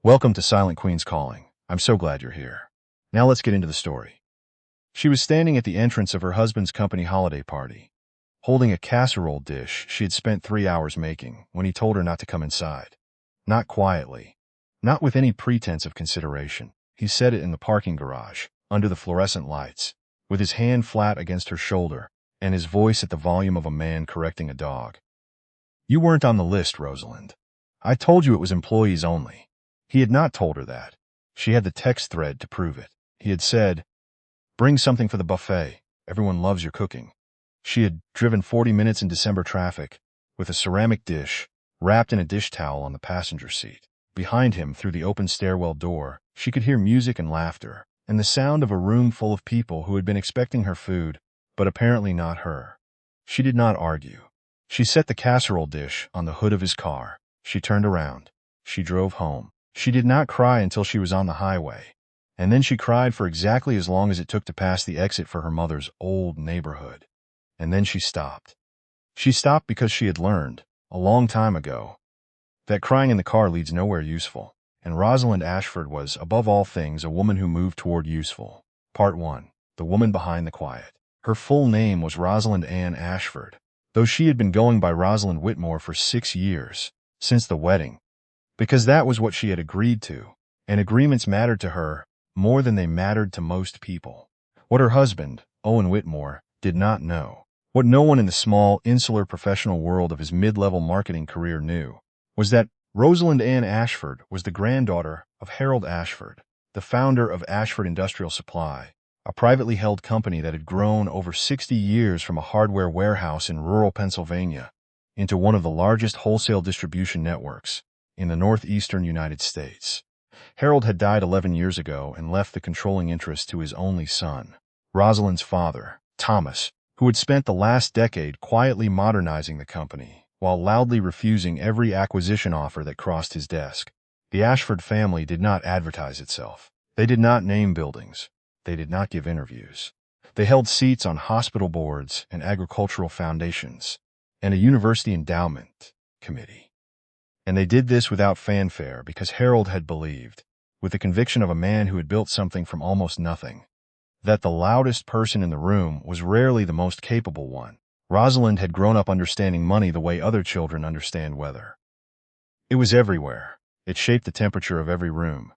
Welcome to Silent Queen's Calling. I'm so glad you're here. Now let's get into the story. She was standing at the entrance of her husband's company holiday party, holding a casserole dish she had spent 3 hours making when he told her not to come inside. Not quietly, not with any pretense of consideration. He said it in the parking garage, under the fluorescent lights, with his hand flat against her shoulder and his voice at the volume of a man correcting a dog. You weren't on the list, Rosalind. I told you it was employees only. He had not told her that. She had the text thread to prove it. He had said, "Bring something for the buffet. Everyone loves your cooking." She had driven 40 minutes in December traffic, with a ceramic dish, wrapped in a dish towel on the passenger seat. Behind him, through the open stairwell door, she could hear music and laughter, and the sound of a room full of people who had been expecting her food, but apparently not her. She did not argue. She set the casserole dish on the hood of his car. She turned around. She drove home. She did not cry until she was on the highway, and then she cried for exactly as long as it took to pass the exit for her mother's old neighborhood. And then she stopped. She stopped because she had learned, a long time ago, that crying in the car leads nowhere useful, and Rosalind Ashford was, above all things, a woman who moved toward useful. Part 1. The Woman Behind the Quiet. Her full name was Rosalind Ann Ashford, though she had been going by Rosalind Whitmore for 6 years, since the wedding, because that was what she had agreed to, and agreements mattered to her more than they mattered to most people. What her husband, Owen Whitmore, did not know, what no one in the small, insular professional world of his mid-level marketing career knew, was that Rosalind Ann Ashford was the granddaughter of Harold Ashford, the founder of Ashford Industrial Supply, a privately held company that had grown over 60 years from a hardware warehouse in rural Pennsylvania into one of the largest wholesale distribution networks in the northeastern United States. Harold had died 11 years ago and left the controlling interest to his only son, Rosalind's father, Thomas, who had spent the last decade quietly modernizing the company while loudly refusing every acquisition offer that crossed his desk. The Ashford family did not advertise itself. They did not name buildings. They did not give interviews. They held seats on hospital boards and agricultural foundations and a university endowment committee. And they did this without fanfare because Harold had believed, with the conviction of a man who had built something from almost nothing, that the loudest person in the room was rarely the most capable one. Rosalind had grown up understanding money the way other children understand weather. It was everywhere. It shaped the temperature of every room.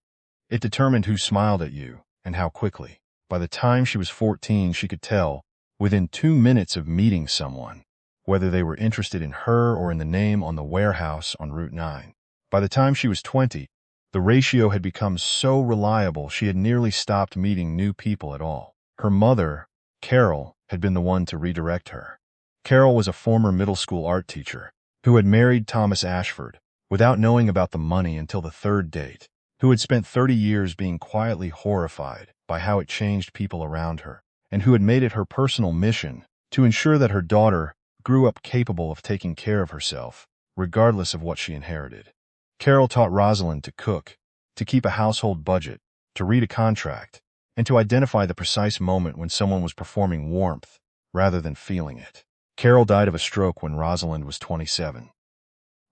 It determined who smiled at you and how quickly. By the time she was 14, she could tell, within 2 minutes of meeting someone, whether they were interested in her or in the name on the warehouse on Route 9. By the time she was 20, the ratio had become so reliable she had nearly stopped meeting new people at all. Her mother, Carol, had been the one to redirect her. Carol was a former middle school art teacher who had married Thomas Ashford without knowing about the money until the third date, who had spent 30 years being quietly horrified by how it changed people around her, and who had made it her personal mission to ensure that her daughter grew up capable of taking care of herself, regardless of what she inherited. Carol taught Rosalind to cook, to keep a household budget, to read a contract, and to identify the precise moment when someone was performing warmth rather than feeling it. Carol died of a stroke when Rosalind was 27.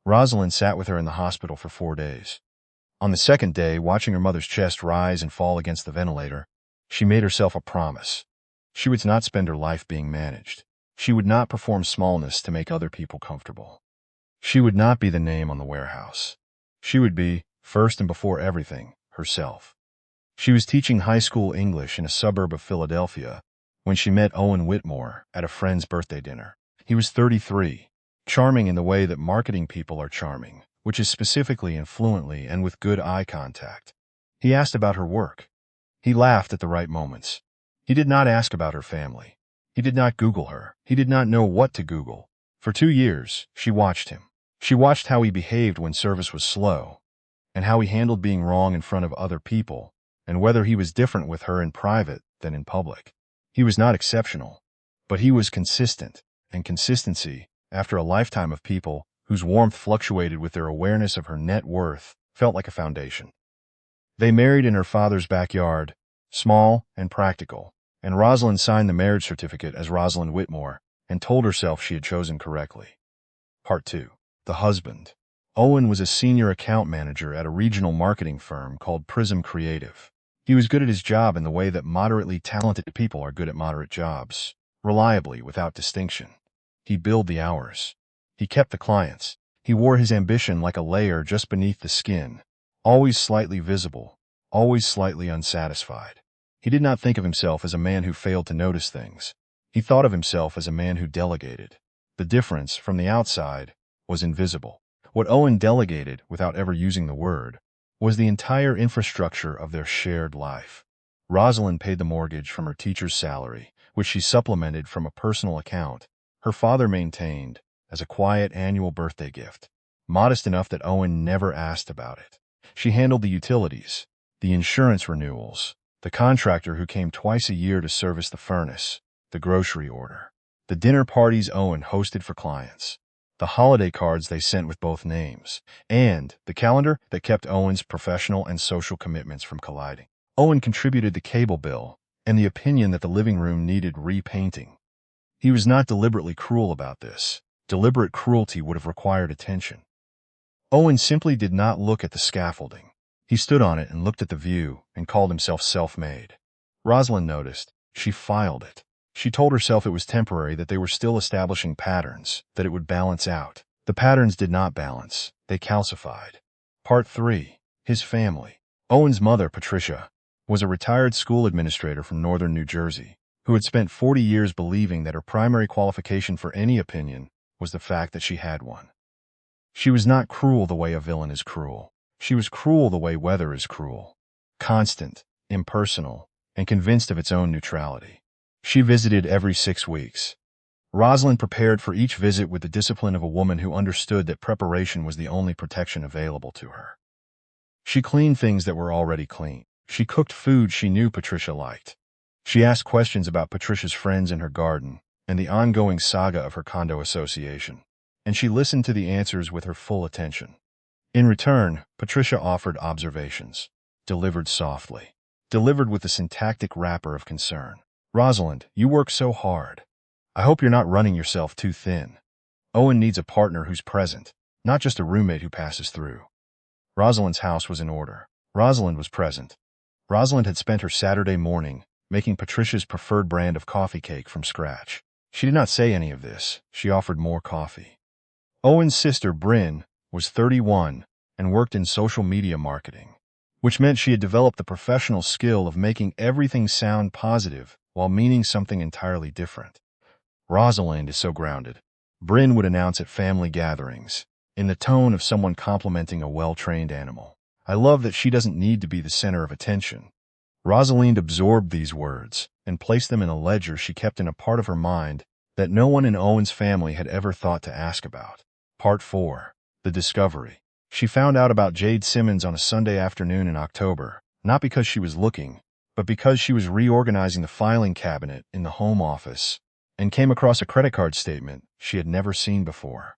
Rosalind sat with her in the hospital for 4 days. On the second day, watching her mother's chest rise and fall against the ventilator, she made herself a promise. She would not spend her life being managed. She would not perform smallness to make other people comfortable. She would not be the name on the warehouse. She would be, first and before everything, herself. She was teaching high school English in a suburb of Philadelphia when she met Owen Whitmore at a friend's birthday dinner. He was 33, charming in the way that marketing people are charming, which is specifically and fluently and with good eye contact. He asked about her work. He laughed at the right moments. He did not ask about her family. He did not Google her. He did not know what to Google. For 2 years, she watched him. She watched how he behaved when service was slow, and how he handled being wrong in front of other people, and whether he was different with her in private than in public. He was not exceptional, but he was consistent, and consistency, after a lifetime of people whose warmth fluctuated with their awareness of her net worth, felt like a foundation. They married in her father's backyard, small and practical, and Rosalind signed the marriage certificate as Rosalind Whitmore and told herself she had chosen correctly. Part 2. The Husband. Owen was a senior account manager at a regional marketing firm called Prism Creative. He was good at his job in the way that moderately talented people are good at moderate jobs, reliably, without distinction. He billed the hours. He kept the clients. He wore his ambition like a layer just beneath the skin, always slightly visible, always slightly unsatisfied. He did not think of himself as a man who failed to notice things. He thought of himself as a man who delegated. The difference, from the outside, was invisible. What Owen delegated, without ever using the word, was the entire infrastructure of their shared life. Rosalind paid the mortgage from her teacher's salary, which she supplemented from a personal account her father maintained as a quiet annual birthday gift, modest enough that Owen never asked about it. She handled the utilities, the insurance renewals, the contractor who came twice a year to service the furnace, the grocery order, the dinner parties Owen hosted for clients, the holiday cards they sent with both names, and the calendar that kept Owen's professional and social commitments from colliding. Owen contributed the cable bill and the opinion that the living room needed repainting. He was not deliberately cruel about this. Deliberate cruelty would have required attention. Owen simply did not look at the scaffolding. He stood on it and looked at the view and called himself self-made. Rosalind noticed. She filed it. She told herself it was temporary, that they were still establishing patterns, that it would balance out. The patterns did not balance. They calcified. Part 3. His family. Owen's mother, Patricia, was a retired school administrator from northern New Jersey, who had spent 40 years believing that her primary qualification for any opinion was the fact that she had one. She was not cruel the way a villain is cruel. She was cruel the way weather is cruel. Constant, impersonal, and convinced of its own neutrality. She visited every 6 weeks. Rosalind prepared for each visit with the discipline of a woman who understood that preparation was the only protection available to her. She cleaned things that were already clean. She cooked food she knew Patricia liked. She asked questions about Patricia's friends in her garden and the ongoing saga of her condo association, and she listened to the answers with her full attention. In return, Patricia offered observations, delivered softly, delivered with the syntactic wrapper of concern. Rosalind, you work so hard. I hope you're not running yourself too thin. Owen needs a partner who's present, not just a roommate who passes through. Rosalind's house was in order. Rosalind was present. Rosalind had spent her Saturday morning making Patricia's preferred brand of coffee cake from scratch. She did not say any of this. She offered more coffee. Owen's sister, Bryn, was 31 and worked in social media marketing, which meant she had developed the professional skill of making everything sound positive while meaning something entirely different. Rosalind is so grounded, Bryn would announce at family gatherings, in the tone of someone complimenting a well-trained animal. I love that she doesn't need to be the center of attention. Rosalind absorbed these words and placed them in a ledger she kept in a part of her mind that no one in Owen's family had ever thought to ask about. Part 4. The Discovery. She found out about Jade Simmons on a Sunday afternoon in October, not because she was looking, but because she was reorganizing the filing cabinet in the home office and came across a credit card statement she had never seen before.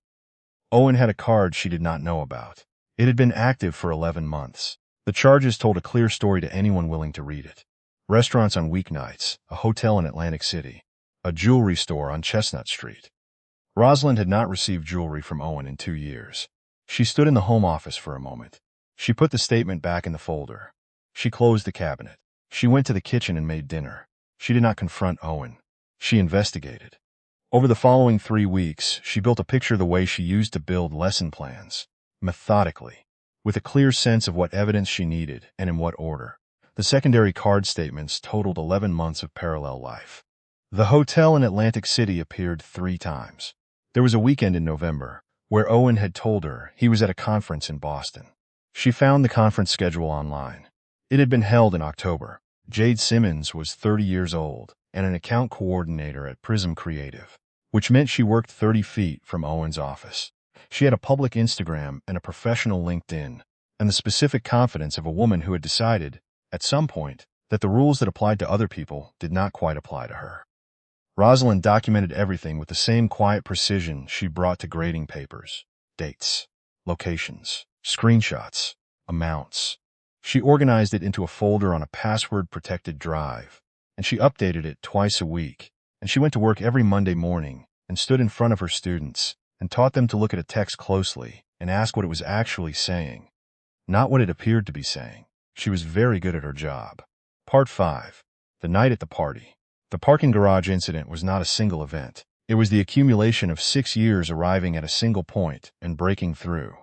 Owen had a card she did not know about. It had been active for 11 months. The charges told a clear story to anyone willing to read it. Restaurants on weeknights, a hotel in Atlantic City, a jewelry store on Chestnut Street. Rosalind had not received jewelry from Owen in 2 years. She stood in the home office for a moment. She put the statement back in the folder. She closed the cabinet. She went to the kitchen and made dinner. She did not confront Owen. She investigated. Over the following 3 weeks, she built a picture the way she used to build lesson plans, methodically, with a clear sense of what evidence she needed and in what order. The secondary card statements totaled 11 months of parallel life. The hotel in Atlantic City appeared 3 times. There was a weekend in November where Owen had told her he was at a conference in Boston. She found the conference schedule online. It had been held in October. Jade Simmons was 30 years old and an account coordinator at Prism Creative, which meant she worked 30 feet from Owen's office. She had a public Instagram and a professional LinkedIn, and the specific confidence of a woman who had decided, at some point, that the rules that applied to other people did not quite apply to her. Rosalind documented everything with the same quiet precision she brought to grading papers: dates, locations, screenshots, amounts. She organized it into a folder on a password-protected drive, and she updated it twice a week, and she went to work every Monday morning and stood in front of her students and taught them to look at a text closely and ask what it was actually saying, not what it appeared to be saying. She was very good at her job. Part 5. The night at the party. The parking garage incident was not a single event. It was the accumulation of 6 years arriving at a single point and breaking through.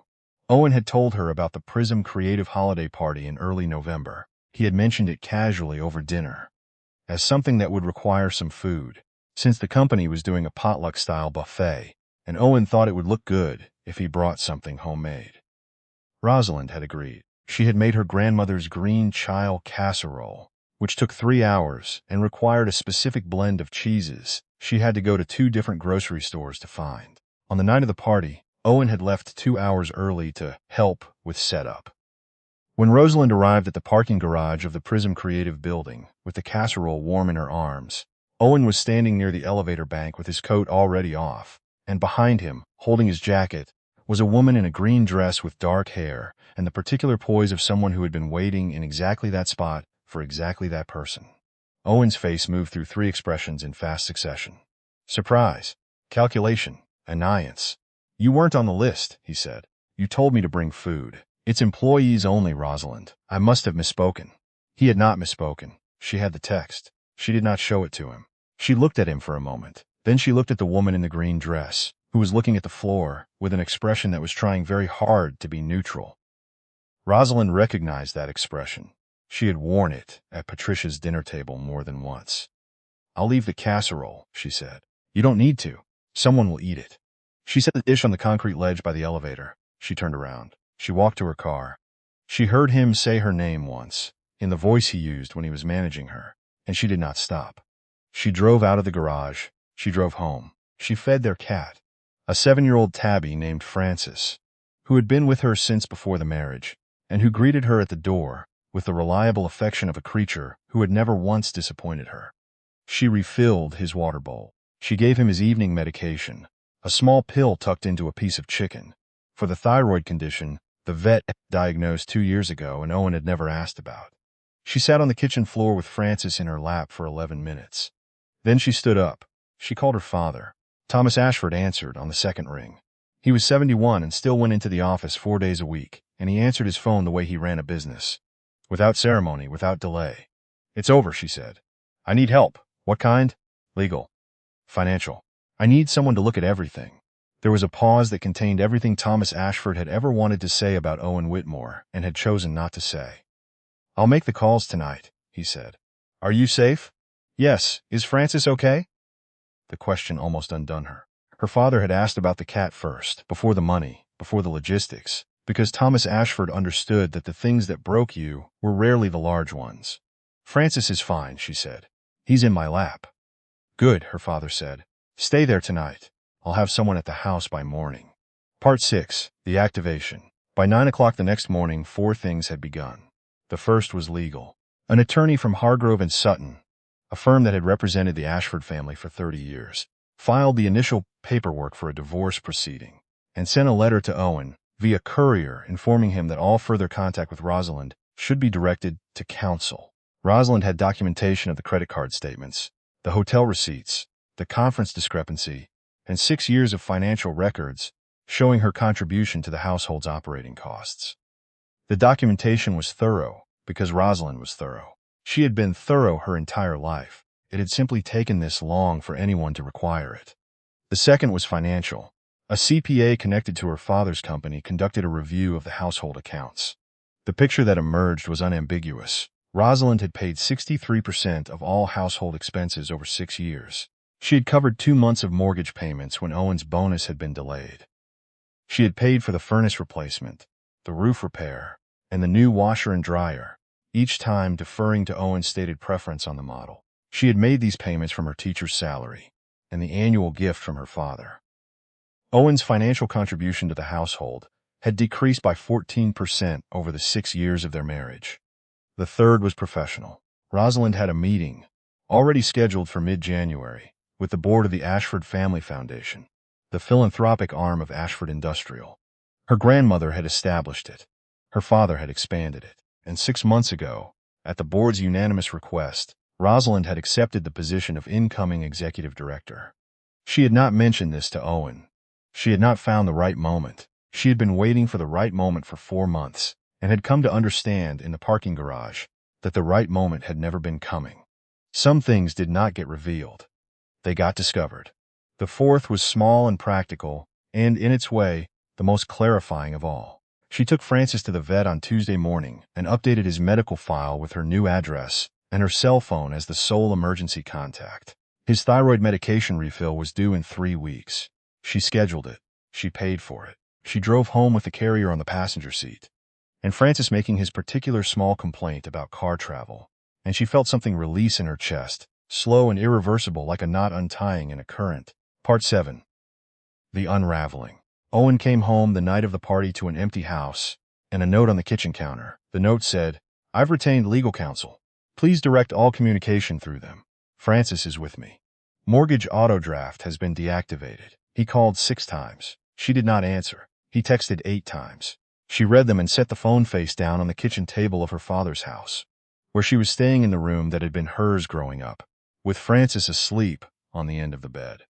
Owen had told her about the Prism Creative Holiday Party in early November. He had mentioned it casually over dinner, as something that would require some food, since the company was doing a potluck-style buffet, and Owen thought it would look good if he brought something homemade. Rosalind had agreed. She had made her grandmother's green chile casserole, which took 3 hours and required a specific blend of cheeses she had to go to 2 different grocery stores to find. On the night of the party, Owen had left 2 hours early to help with setup. When Rosalind arrived at the parking garage of the Prism Creative building, with the casserole warm in her arms, Owen was standing near the elevator bank with his coat already off, and behind him, holding his jacket, was a woman in a green dress with dark hair and the particular poise of someone who had been waiting in exactly that spot for exactly that person. Owen's face moved through 3 expressions in fast succession: surprise, calculation, annoyance. "You weren't on the list," he said. "You told me to bring food. It's employees only, Rosalind. I must have misspoken." He had not misspoken. She had the text. She did not show it to him. She looked at him for a moment. Then she looked at the woman in the green dress, who was looking at the floor with an expression that was trying very hard to be neutral. Rosalind recognized that expression. She had worn it at Patricia's dinner table more than once. "I'll leave the casserole," she said. "You don't need to. Someone will eat it." She set the dish on the concrete ledge by the elevator. She turned around. She walked to her car. She heard him say her name once, in the voice he used when he was managing her, and she did not stop. She drove out of the garage. She drove home. She fed their cat, a 7-year-old tabby named Francis, who had been with her since before the marriage, and who greeted her at the door with the reliable affection of a creature who had never once disappointed her. She refilled his water bowl. She gave him his evening medication, a small pill tucked into a piece of chicken, for the thyroid condition the vet diagnosed 2 years ago and Owen had never asked about. She sat on the kitchen floor with Francis in her lap for 11 minutes. Then she stood up. She called her father. Thomas Ashford answered on the second ring. He was 71 and still went into the office 4 days a week, and he answered his phone the way he ran a business, without ceremony, without delay. "It's over," she said. "I need help." "What kind?" "Legal." "Financial." "I need someone to look at everything." There was a pause that contained everything Thomas Ashford had ever wanted to say about Owen Whitmore and had chosen not to say. "I'll make the calls tonight," he said. "Are you safe?" "Yes. Is Francis okay?" The question almost undone her. Her father had asked about the cat first, before the money, before the logistics, because Thomas Ashford understood that the things that broke you were rarely the large ones. "Francis is fine," she said. "He's in my lap." "Good," her father said. "Stay there tonight. I'll have someone at the house by morning." Part 6. The activation. By 9 o'clock the next morning, 4 things had begun. The first was legal. An attorney from Hargrove and Sutton, a firm that had represented the Ashford family for 30 years, filed the initial paperwork for a divorce proceeding and sent a letter to Owen via courier informing him that all further contact with Rosalind should be directed to counsel. Rosalind had documentation of the credit card statements, the hotel receipts, the conference discrepancy, and 6 years of financial records showing her contribution to the household's operating costs. The documentation was thorough because Rosalind was thorough. She had been thorough her entire life. It had simply taken this long for anyone to require it. The second was financial. A CPA connected to her father's company conducted a review of the household accounts. The picture that emerged was unambiguous. Rosalind had paid 63% of all household expenses over 6 years. She had covered 2 months of mortgage payments when Owen's bonus had been delayed. She had paid for the furnace replacement, the roof repair, and the new washer and dryer, each time deferring to Owen's stated preference on the model. She had made these payments from her teacher's salary and the annual gift from her father. Owen's financial contribution to the household had decreased by 14% over the 6 years of their marriage. The third was professional. Rosalind had a meeting, already scheduled for mid-January, with the board of the Ashford Family Foundation, the philanthropic arm of Ashford Industrial. Her grandmother had established it. Her father had expanded it. And 6 months ago, at the board's unanimous request, Rosalind had accepted the position of incoming executive director. She had not mentioned this to Owen. She had not found the right moment. She had been waiting for the right moment for 4 months and had come to understand in the parking garage that the right moment had never been coming. Some things did not get revealed. They got discovered. The fourth was small and practical, and, in its way, the most clarifying of all. She took Francis to the vet on Tuesday morning and updated his medical file with her new address and her cell phone as the sole emergency contact. His thyroid medication refill was due in 3 weeks. She scheduled it. She paid for it. She drove home with the carrier on the passenger seat, and Francis making his particular small complaint about car travel, and she felt something release in her chest, slow and irreversible like a knot untying in a current. Part 7. The Unraveling. Owen came home the night of the party to an empty house and a note on the kitchen counter. The note said, "I've retained legal counsel. Please direct all communication through them. Francis is with me. Mortgage auto draft has been deactivated." He called 6 times. She did not answer. He texted 8 times. She read them and set the phone face down on the kitchen table of her father's house, where she was staying in the room that had been hers growing up, with Francis asleep on the end of the bed.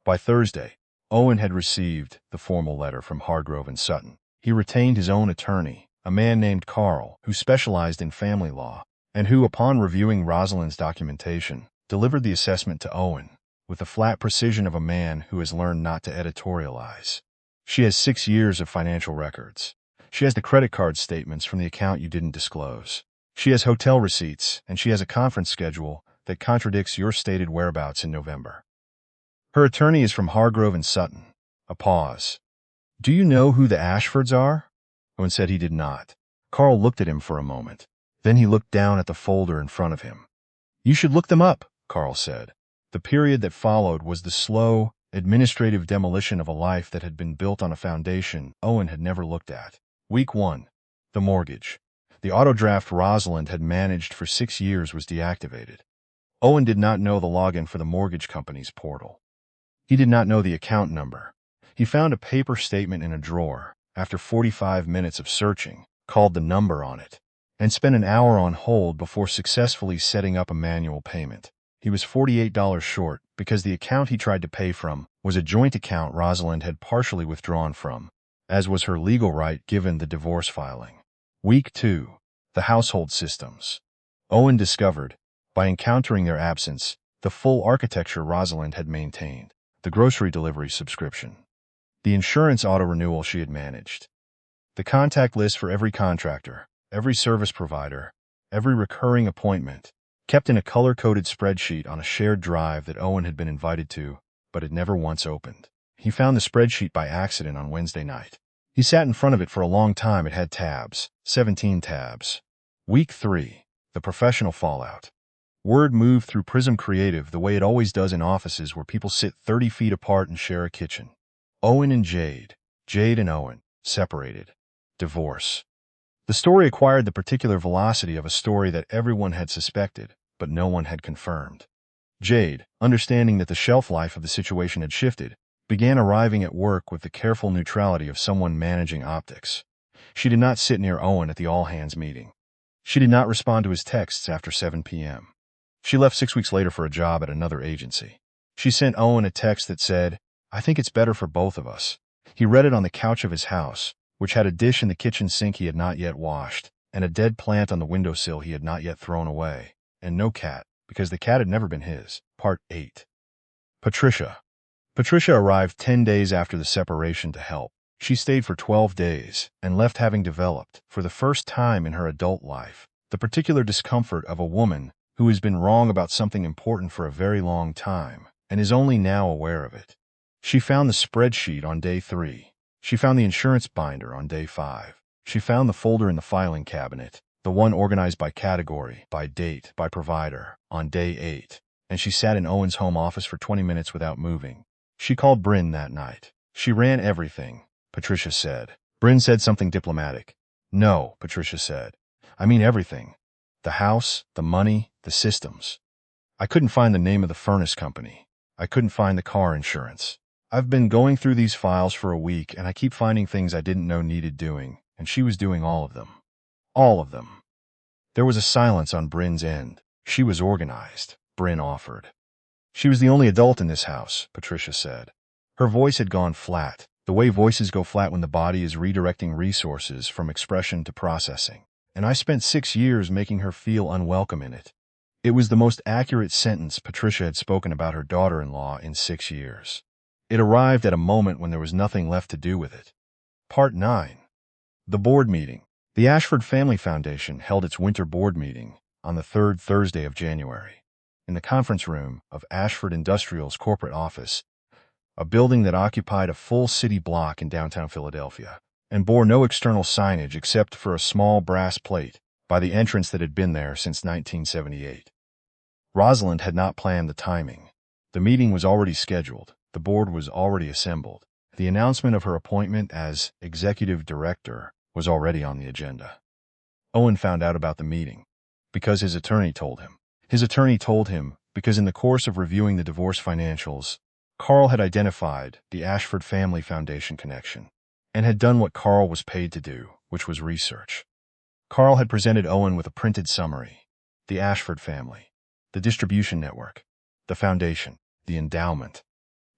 By Thursday, Owen had received the formal letter from Hargrove and Sutton. He retained his own attorney, a man named Carl, who specialized in family law, and who, upon reviewing Rosalind's documentation, delivered the assessment to Owen with the flat precision of a man who has learned not to editorialize. She has 6 years of financial records. She has the credit card statements from the account you didn't disclose. She has hotel receipts, and she has a conference schedule that contradicts your stated whereabouts in November. Her attorney is from Hargrove and Sutton. A pause. "Do you know who the Ashfords are?" Owen said he did not. Carl looked at him for a moment. Then he looked down at the folder in front of him. "You should look them up," Carl said. The period that followed was the slow, administrative demolition of a life that had been built on a foundation Owen had never looked at. Week 1. The mortgage. The auto draft Rosalind had managed for 6 years was deactivated. Owen did not know the login for the mortgage company's portal. He did not know the account number. He found a paper statement in a drawer, after 45 minutes of searching, called the number on it, and spent an hour on hold before successfully setting up a manual payment. He was $48 short because the account he tried to pay from was a joint account Rosalind had partially withdrawn from, as was her legal right given the divorce filing. Week 2. The household systems. Owen discovered, by encountering their absence, the full architecture Rosalind had maintained: the grocery delivery subscription, the insurance auto-renewal she had managed, the contact list for every contractor, every service provider, every recurring appointment, kept in a color-coded spreadsheet on a shared drive that Owen had been invited to, but had never once opened. He found the spreadsheet by accident on Wednesday night. He sat in front of it for a long time. It had tabs, 17 tabs. Week 3. The professional fallout. Word moved through Prism Creative the way it always does in offices where people sit 30 feet apart and share a kitchen. Owen and Jade. Jade and Owen. Separated. Divorce. The story acquired the particular velocity of a story that everyone had suspected, but no one had confirmed. Jade, understanding that the shelf life of the situation had shifted, began arriving at work with the careful neutrality of someone managing optics. She did not sit near Owen at the all-hands meeting. She did not respond to his texts after 7 p.m. She left 6 weeks later for a job at another agency. She sent Owen a text that said, "I think it's better for both of us." He read it on the couch of his house, which had a dish in the kitchen sink he had not yet washed, and a dead plant on the windowsill he had not yet thrown away, and no cat, because the cat had never been his. Part 8. Patricia. Patricia arrived 10 days after the separation to help. She stayed for 12 days and left having developed, for the first time in her adult life, the particular discomfort of a woman who has been wrong about something important for a very long time and is only now aware of it. She found the spreadsheet on day 3. She found the insurance binder on day 5. She found the folder in the filing cabinet, the one organized by category, by date, by provider, on day 8. And she sat in Owen's home office for 20 minutes without moving. She called Bryn that night. She ran everything, Patricia said. Bryn said something diplomatic. "No," Patricia said. "I mean everything. The house, the money, the systems. I couldn't find the name of the furnace company. I couldn't find the car insurance. I've been going through these files for a week, and I keep finding things I didn't know needed doing, and she was doing all of them. All of them." There was a silence on Bryn's end. She was organized, Bryn offered. She was the only adult in this house, Patricia said. Her voice had gone flat, The way voices go flat when the body is redirecting resources from expression to processing. And I spent 6 years making her feel unwelcome in it. It was the most accurate sentence Patricia had spoken about her daughter-in-law in 6 years. It arrived at a moment when there was nothing left to do with it. Part 9. The board meeting. The Ashford Family Foundation held its winter board meeting on the third Thursday of January in the conference room of Ashford Industrial's corporate office, a building that occupied a full city block in downtown Philadelphia and bore no external signage except for a small brass plate by the entrance that had been there since 1978. Rosalind had not planned the timing. The meeting was already scheduled. The board was already assembled. The announcement of her appointment as executive director was already on the agenda. Owen found out about the meeting because his attorney told him. His attorney told him because in the course of reviewing the divorce financials, Carl had identified the Ashford Family Foundation connection and had done what Carl was paid to do, which was research. Carl had presented Owen with a printed summary: the Ashford family, the distribution network, the foundation, the endowment,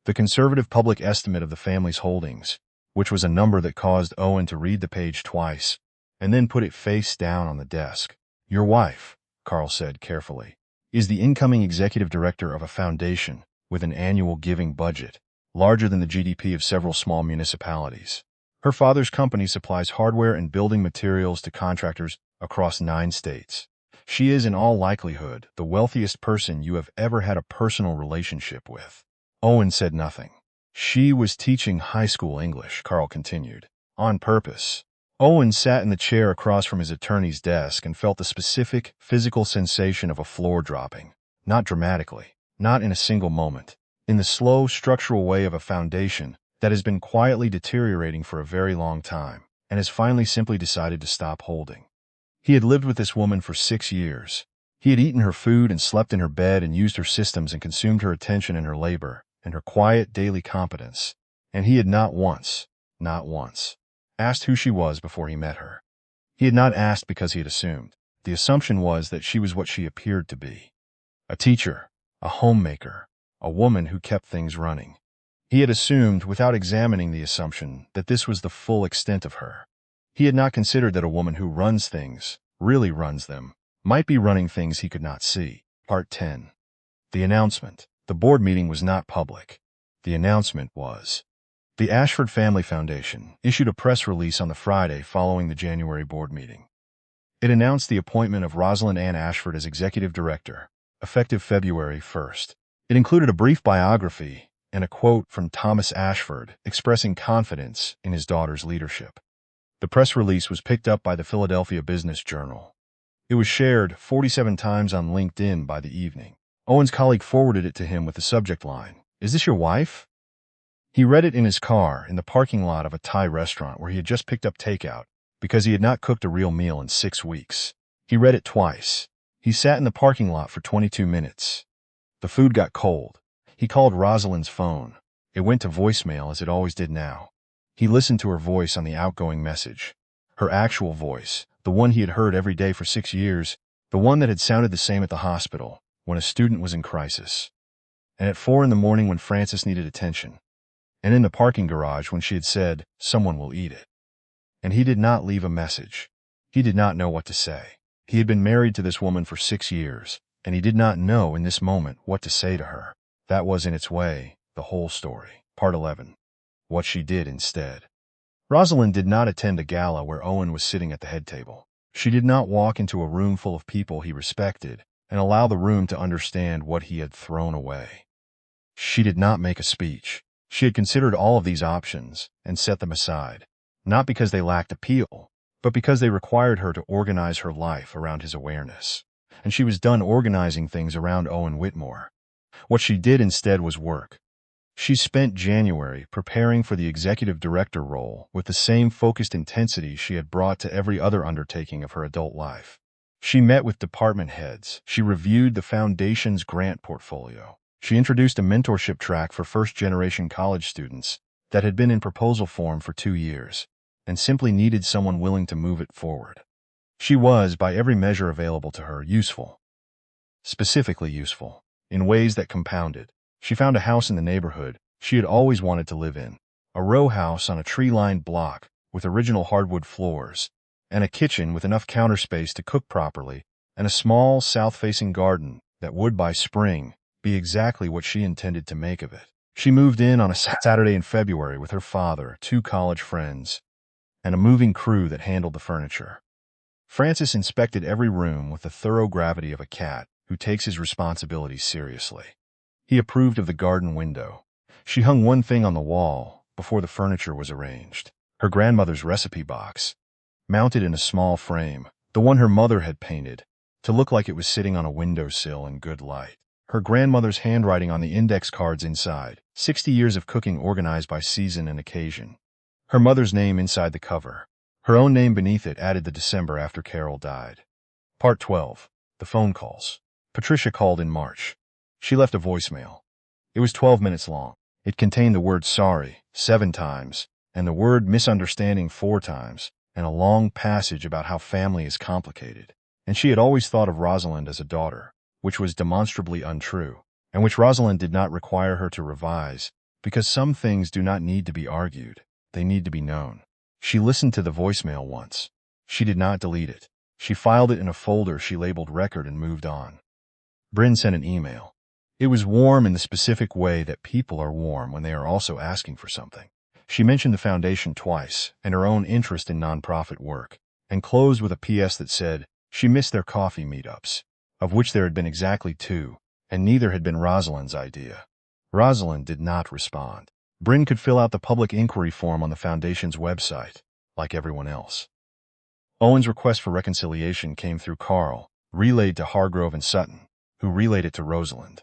the conservative public estimate of the family's holdings, which was a number that caused Owen to read the page twice and then put it face down on the desk. Your wife, Carl said carefully, is the incoming executive director of a foundation with an annual giving budget larger than the GDP of several small municipalities. Her father's company supplies hardware and building materials to contractors across 9 states. She is, in all likelihood, the wealthiest person you have ever had a personal relationship with. Owen said nothing. She was teaching high school English, Carl continued, on purpose. Owen sat in the chair across from his attorney's desk and felt the specific physical sensation of a floor dropping, not dramatically, not in a single moment, in the slow structural way of a foundation that has been quietly deteriorating for a very long time and has finally simply decided to stop holding. He had lived with this woman for 6 years. He had eaten her food and slept in her bed and used her systems and consumed her attention and her labor and her quiet daily competence, and he had not once, asked who she was before he met her. He had not asked because he had assumed. The assumption was that she was what she appeared to be: a teacher, a homemaker, a woman who kept things running. He had assumed, without examining the assumption, that this was the full extent of her. He had not considered that a woman who runs things, really runs them, might be running things he could not see. Part 10. The announcement. The board meeting was not public. The announcement was. The Ashford Family Foundation issued a press release on the Friday following the January board meeting. It announced the appointment of Rosalind Ann Ashford as executive director, effective February 1st. It included a brief biography and a quote from Thomas Ashford expressing confidence in his daughter's leadership. The press release was picked up by the Philadelphia Business Journal. It was shared 47 times on LinkedIn by the evening. Owen's colleague forwarded it to him with the subject line, "Is this your wife?" He read it in his car in the parking lot of a Thai restaurant where he had just picked up takeout because he had not cooked a real meal in 6 weeks. He read it twice. He sat in the parking lot for 22 minutes. The food got cold. He called Rosalind's phone. It went to voicemail as it always did now. He listened to her voice on the outgoing message. Her actual voice, the one he had heard every day for 6 years, the one that had sounded the same at the hospital when a student was in crisis, and at 4 in the morning when Francis needed attention, and in the parking garage when she had said, "Someone will eat it." And he did not leave a message. He did not know what to say. He had been married to this woman for 6 years, and he did not know in this moment what to say to her. That was, in its way, the whole story. Part 11. What she did instead. Rosalind did not attend a gala where Owen was sitting at the head table. She did not walk into a room full of people he respected and allow the room to understand what he had thrown away. She did not make a speech. She had considered all of these options and set them aside, not because they lacked appeal, but because they required her to organize her life around his awareness. And she was done organizing things around Owen Whitmore. What she did instead was work. She spent January preparing for the executive director role with the same focused intensity she had brought to every other undertaking of her adult life. She met with department heads. She reviewed the foundation's grant portfolio. She introduced a mentorship track for first-generation college students that had been in proposal form for 2 years and simply needed someone willing to move it forward. She was, by every measure available to her, useful. Specifically useful, in ways that compounded. She found a house in the neighborhood she had always wanted to live in, a row house on a tree-lined block with original hardwood floors, and a kitchen with enough counter space to cook properly, and a small south-facing garden that would, by spring, be exactly what she intended to make of it. She moved in on a Saturday in February with her father, 2 college friends, and a moving crew that handled the furniture. Francis inspected every room with the thorough gravity of a cat who takes his responsibilities seriously. He approved of the garden window. She hung one thing on the wall before the furniture was arranged. Her grandmother's recipe box, mounted in a small frame, the one her mother had painted, to look like it was sitting on a windowsill in good light. Her grandmother's handwriting on the index cards inside, 60 years of cooking organized by season and occasion. Her mother's name inside the cover. Her own name beneath it, added the December after Carol died. Part 12. The phone calls. Patricia called in March. She left a voicemail. It was 12 minutes long. It contained the word sorry 7 times, and the word misunderstanding 4 times, and a long passage about how family is complicated. And she had always thought of Rosalind as a daughter, which was demonstrably untrue, and which Rosalind did not require her to revise, because some things do not need to be argued, they need to be known. She listened to the voicemail once. She did not delete it. She filed it in a folder she labeled record and moved on. Bryn sent an email. It was warm in the specific way that people are warm when they are also asking for something. She mentioned the foundation twice and her own interest in nonprofit work, and closed with a PS that said she missed their coffee meetups, of which there had been exactly 2, and neither had been Rosalind's idea. Rosalind did not respond. Bryn could fill out the public inquiry form on the Foundation's website, like everyone else. Owen's request for reconciliation came through Carl, relayed to Hargrove and Sutton, who relayed it to Rosalind.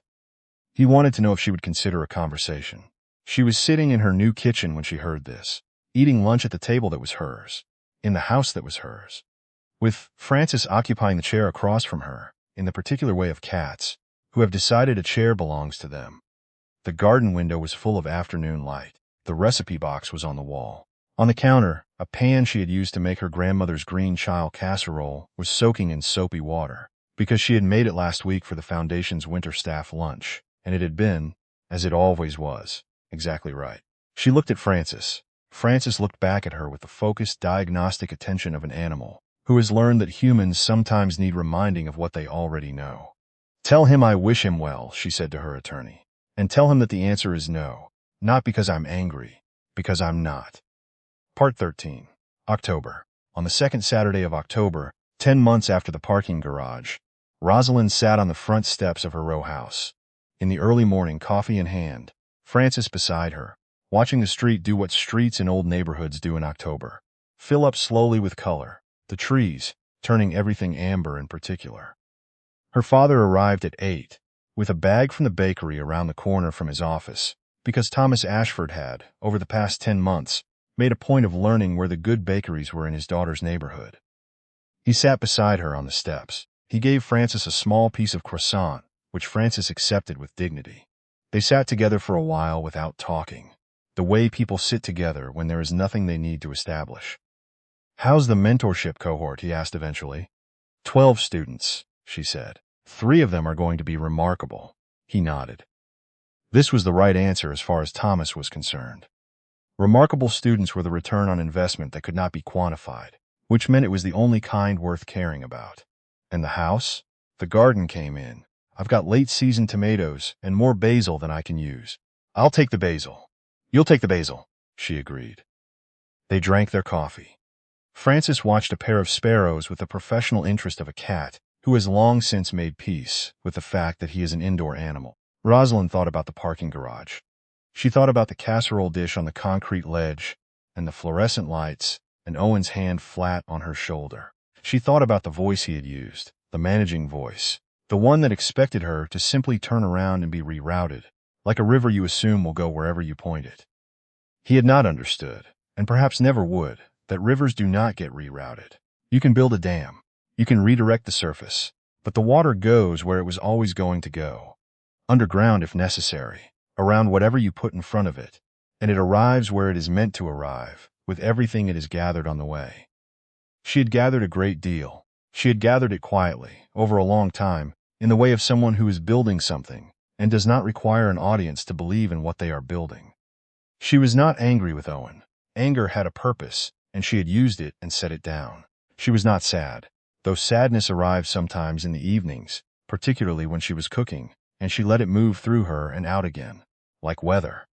He wanted to know if she would consider a conversation. She was sitting in her new kitchen when she heard this, eating lunch at the table that was hers, in the house that was hers, with Francis occupying the chair across from her, in the particular way of cats, who have decided a chair belongs to them. The garden window was full of afternoon light. The recipe box was on the wall. On the counter, a pan she had used to make her grandmother's green child casserole was soaking in soapy water, because she had made it last week for the Foundation's winter staff lunch, and it had been, as it always was, exactly right. She looked at Francis. Francis looked back at her with the focused, diagnostic attention of an animal who has learned that humans sometimes need reminding of what they already know. "Tell him I wish him well," she said to her attorney. "And tell him that the answer is no, not because I'm angry, because I'm not." Part 13. October. On the second Saturday of October, 10 months after the parking garage, Rosalind sat on the front steps of her row house. In the early morning, coffee in hand, Francis beside her, watching the street do what streets in old neighborhoods do in October. Fill up slowly with color, the trees, turning everything amber in particular. Her father arrived at 8, with a bag from the bakery around the corner from his office, because Thomas Ashford had, over the past 10 months, made a point of learning where the good bakeries were in his daughter's neighborhood. He sat beside her on the steps. He gave Francis a small piece of croissant, which Francis accepted with dignity. They sat together for a while without talking, the way people sit together when there is nothing they need to establish. "How's the mentorship cohort?" he asked eventually. 12 students, she said. 3 of them are going to be remarkable. He nodded. This was the right answer as far as Thomas was concerned. Remarkable students were the return on investment that could not be quantified, which meant it was the only kind worth caring about. And the house? The garden came in. "I've got late-season tomatoes and more basil than I can use." "I'll take the basil." "You'll take the basil," she agreed. They drank their coffee. Francis watched a pair of sparrows with the professional interest of a cat who has long since made peace with the fact that he is an indoor animal. Rosalind thought about the parking garage. She thought about the casserole dish on the concrete ledge and the fluorescent lights and Owen's hand flat on her shoulder. She thought about the voice he had used, the managing voice, the one that expected her to simply turn around and be rerouted, like a river you assume will go wherever you point it. He had not understood, and perhaps never would, that rivers do not get rerouted. You can build a dam. You can redirect the surface, but the water goes where it was always going to go. Underground if necessary, around whatever you put in front of it, and it arrives where it is meant to arrive, with everything it has gathered on the way. She had gathered a great deal. She had gathered it quietly, over a long time, in the way of someone who is building something, and does not require an audience to believe in what they are building. She was not angry with Owen. Anger had a purpose, and she had used it and set it down. She was not sad, though sadness arrived sometimes in the evenings, particularly when she was cooking, and she let it move through her and out again, like weather.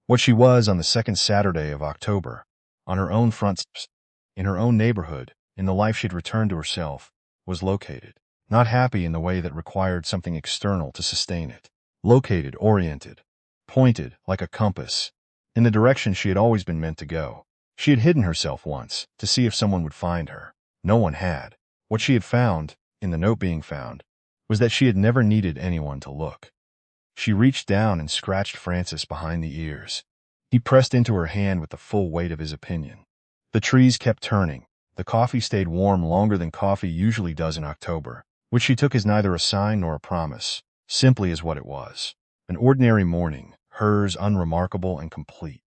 What she was on the second Saturday of October, on her own front steps, in her own neighborhood, in the life she'd returned to herself, was located. Not happy in the way that required something external to sustain it. Located, oriented, pointed, like a compass, in the direction she had always been meant to go. She had hidden herself once, to see if someone would find her. No one had. What she had found, in the note being found, was that she had never needed anyone to look. She reached down and scratched Francis behind the ears. He pressed into her hand with the full weight of his opinion. The trees kept turning. The coffee stayed warm longer than coffee usually does in October, which she took as neither a sign nor a promise, simply as what it was. An ordinary morning, hers unremarkable and complete.